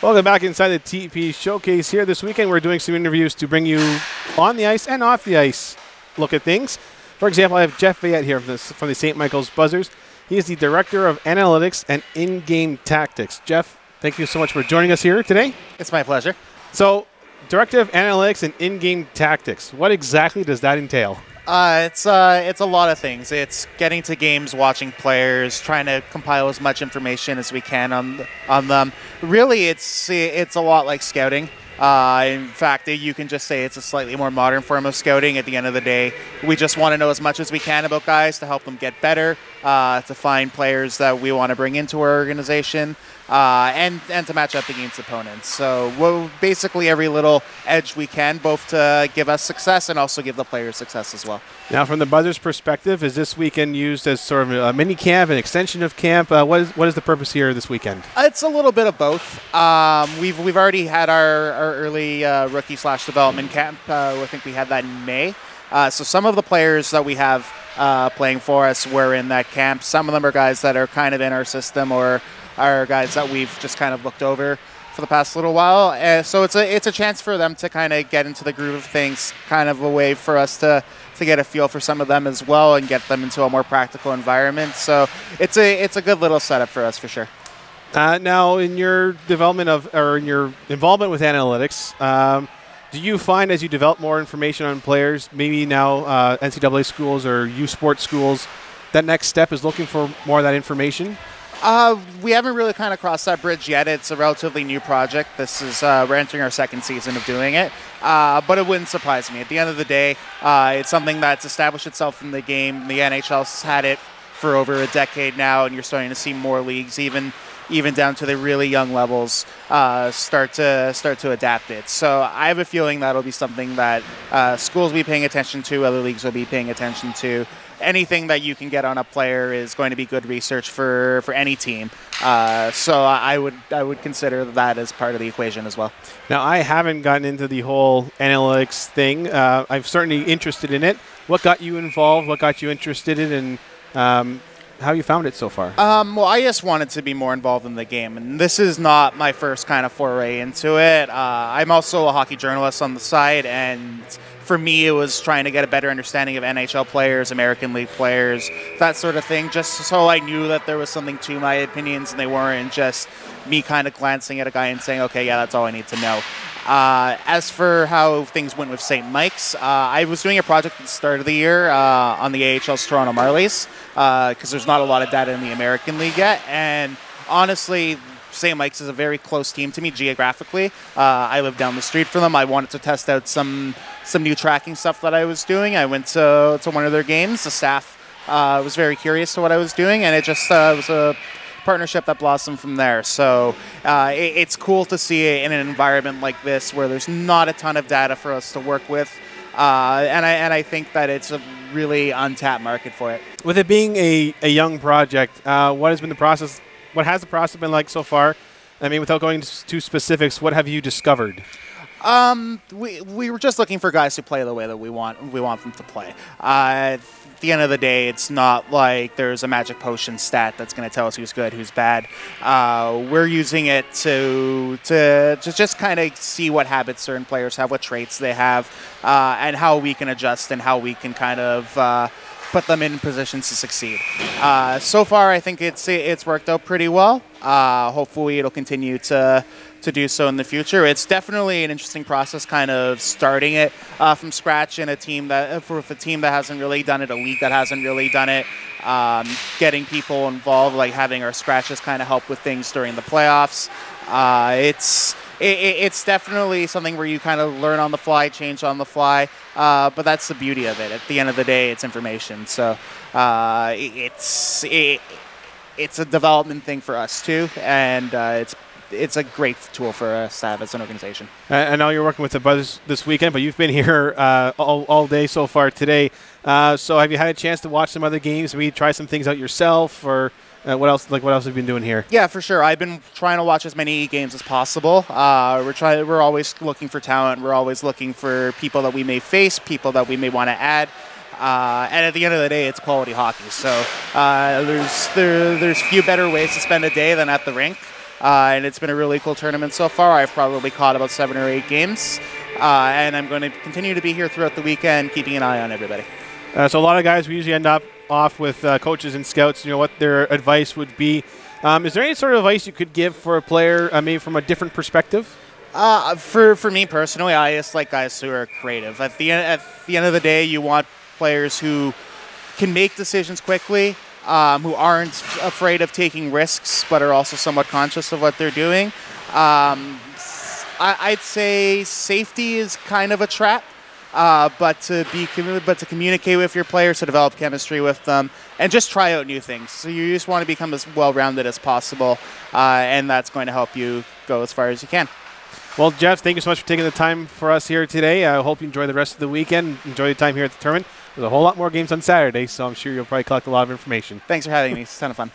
Welcome back inside the TEP Showcase here. This weekend we're doing some interviews to bring you on the ice and off the ice look at things. For example, I have Jeff Veillette here from the St. Michael's Buzzers. He is the Director of Analytics and In-Game Tactics. Jeff, thank you so much for joining us here today. It's my pleasure. So, Director of Analytics and In-Game Tactics, what exactly does that entail? It's a lot of things. It's getting to games, watching players, trying to compile as much information as we can on them. Really, it's a lot like scouting. In fact, you can just say it's a slightly more modern form of scouting. At the end of the day, we just want to know as much as we can about guys to help them get better, to find players that we want to bring into our organization, and to match up against opponents. So basically every little edge we can, both to give us success and also give the players success as well. Now, from the Buzzers' perspective, is this weekend used as sort of a mini camp, an extension of camp? What is the purpose here this weekend? It's a little bit of both. We've already had our early rookie/development camp. I think we had that in May. So some of the players that we have playing for us were in that camp. Some of them are guys that are kind of in our system or are guys that we've just kind of looked over for the past little while. So it's a chance for them to kind of get into the groove of things, kind of a way for us to get a feel for some of them as well and get them into a more practical environment. So it's a good little setup for us for sure. Now, in your development in your involvement with analytics, do you find as you develop more information on players, maybe now NCAA schools or U Sports schools, that next step is looking for more of that information? We haven't really kind of crossed that bridge yet. It's a relatively new project. We're entering our second season of doing it, but it wouldn't surprise me. At the end of the day, it's something that's established itself in the game. The NHL's had it for over a decade now, and you're starting to see more leagues, even down to the really young levels, start to adapt it. So I have a feeling that'll be something that schools will be paying attention to, other leagues will be paying attention to. Anything that you can get on a player is going to be good research for any team. So I would consider that as part of the equation as well. Now, I haven't gotten into the whole analytics thing. I'm certainly interested in it. What got you involved? What got you interested in it? And how you found it so far? Well, I just wanted to be more involved in the game, and this is not my first kind of foray into it. I'm also a hockey journalist on the side, and for me, it was trying to get a better understanding of NHL players, American League players, that sort of thing, just so I knew that there was something to my opinions and they weren't just me kind of glancing at a guy and saying, okay, yeah, that's all I need to know. As for how things went with St. Mike's, I was doing a project at the start of the year on the AHL's Toronto Marlies, because there's not a lot of data in the American League yet, and honestly, St. Mike's is a very close team to me geographically. I live down the street from them. I wanted to test out some new tracking stuff that I was doing. I went to one of their games. The staff was very curious to what I was doing, and it just was a partnership that blossomed from there. So it's cool to see it in an environment like this where there's not a ton of data for us to work with. And I think that it's a really untapped market for it. With it being a young project, what has the process been like so far? I mean, without going to specifics, what have you discovered? We were just looking for guys who play the way that we want them to play. At the end of the day, it's not like there's a magic potion stat that's going to tell us who's good, who's bad. We're using it to just kind of see what habits certain players have, what traits they have, and how we can adjust and how we can kind of put them in positions to succeed. So far, I think it's worked out pretty well. Hopefully, it'll continue to do so in the future. It's definitely an interesting process, kind of starting it from scratch in a team that hasn't really done it, a league that hasn't really done it. Getting people involved, like having our scratches kind of help with things during the playoffs. It's definitely something where you kind of learn on the fly, change on the fly, but that's the beauty of it. At the end of the day, it's information. So it's a development thing for us too, and it's a great tool for us to have as an organization. I know you're working with the Buzz this weekend, but you've been here all day so far today. So have you had a chance to watch some other games? Maybe try some things out yourself, or what else have you been doing here? Yeah, for sure. I've been trying to watch as many games as possible. We're always looking for talent. We're always looking for people that we may face, people that we may want to add. And at the end of the day, it's quality hockey. So there's few better ways to spend a day than at the rink. and it's been a really cool tournament so far. I've probably caught about 7 or 8 games, and I'm going to continue to be here throughout the weekend, keeping an eye on everybody. So a lot of guys, we usually end up off with coaches and scouts, what their advice would be. Is there any sort of advice you could give for a player, maybe from a different perspective? For me personally, I just like guys who are creative. At the end of the day, you want players who can make decisions quickly, who aren't afraid of taking risks, but are also somewhat conscious of what they're doing. I'd say safety is kind of a trap, but to communicate with your players, to develop chemistry with them, and just try out new things. So you just want to become as well-rounded as possible, and that's going to help you go as far as you can. Well, Jeff, thank you so much for taking the time for us here today. I hope you enjoy the rest of the weekend. Enjoy your time here at the tournament. There's a whole lot more games on Saturday, so I'm sure you'll probably collect a lot of information. Thanks for having me. It's a ton of fun.